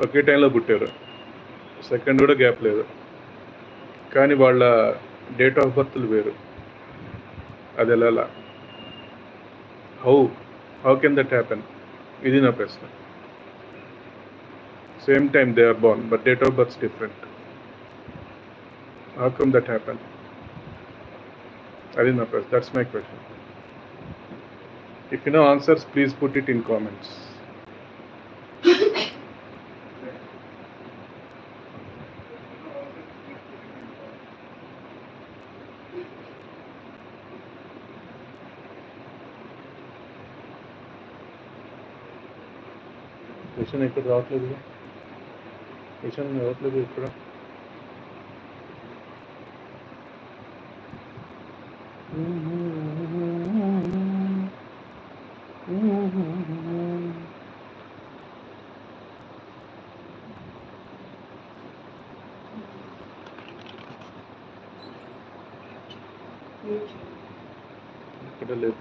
ఒకే టైంలో పుట్టారు, సెకండ్ కూడా గ్యాప్ లేదు, కానీ వాళ్ళ డేట్ ఆఫ్ బర్త్లు వేరు. అది ఎలా? How can that happen? ఇది నా ప్రశ్న. Same time they are born, but date of birth different. How come that happen? అది నా ప్రశ్న. That's my question. If you know answers, please put it in comments. Question ఇక్కడ రావట్లేదు, question రావట్లేదు ఇక్కడ. ఇక్కడ లేదు.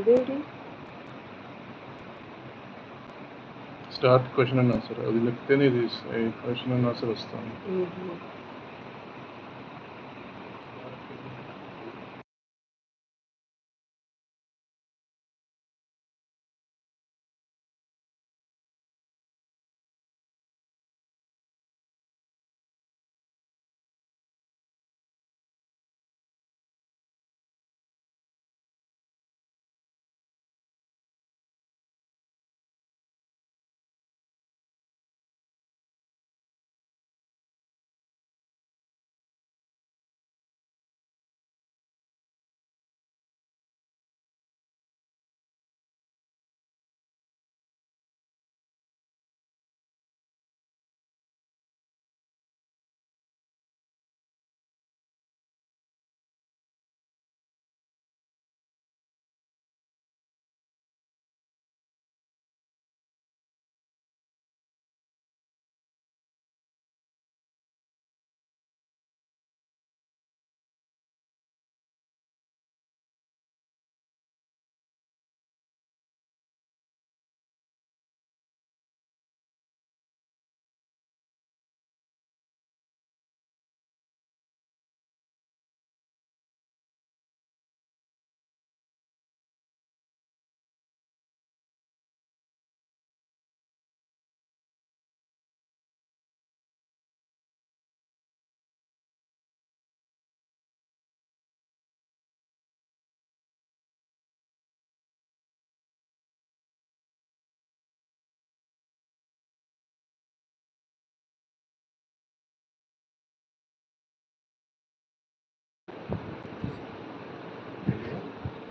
ఇదేంటి? Start question and answer. అది చెప్తేనే ఇది క్వశ్చన్ అండ్ ఆన్సర్ వస్తాను.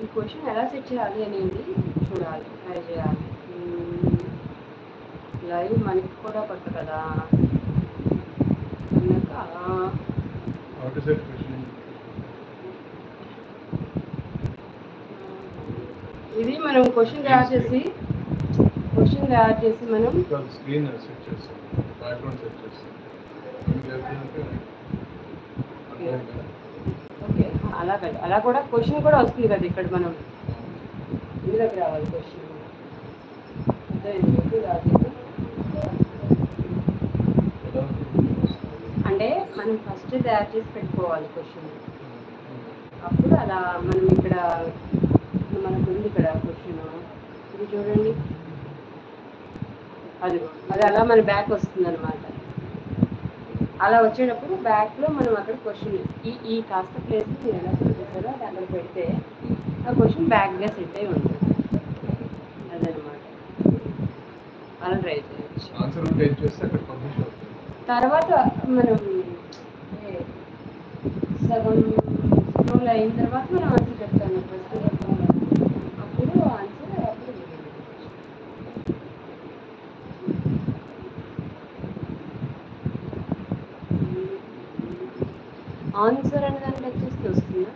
ఈ క్వశ్చన్ ఎలా సెట్ చేయాలి అనేది చూడాలి, ట్రై చేయాలి. లైవ్ మనకి కూడా కొత్త కదా కనుక ఇది మనం క్వశ్చన్ తయారు చేసి మనం స్క్రీన్ సెట్ చేస్తాం, బ్యాక్గ్రౌండ్ సెట్ చేస్తాం. ఓకే, అలా కూడా క్వశ్చన్ కూడా వస్తుంది కదా ఇక్కడ. మనం ఇందులోకి రావాలి క్వశ్చన్. అంటే మనం ఫస్ట్ తయారు చేసి పెట్టుకోవాలి క్వశ్చన్. అప్పుడు అలా మనం ఇక్కడ మనకు ఉంది ఇక్కడ క్వశ్చన్, ఇది చూడండి, అది అలా మన బ్యాక్ వస్తుంది అనమాట. అలా వచ్చేటప్పుడు బ్యాక్లో మనం అక్కడ క్వశ్చన్ ఈ కాస్త ప్లేస్ మీరు ఎలా సెట్ చేస్తారో అది అక్కడ పెడితే ఆ క్వశ్చన్ బ్యాక్గా సెట్ అయి ఉంటుంది. అదనమాట, అలా ట్రై చేయొచ్చు. తర్వాత మనం సగం స్క్రోల్ అయిన తర్వాత మనం ఆన్సర్ చెప్తాను. ఫస్ట్ అప్పుడు ఆన్సర్, అప్పుడు ఆన్సర్ అనే దాన్ని టచ్ చేస్తే వస్తుందా?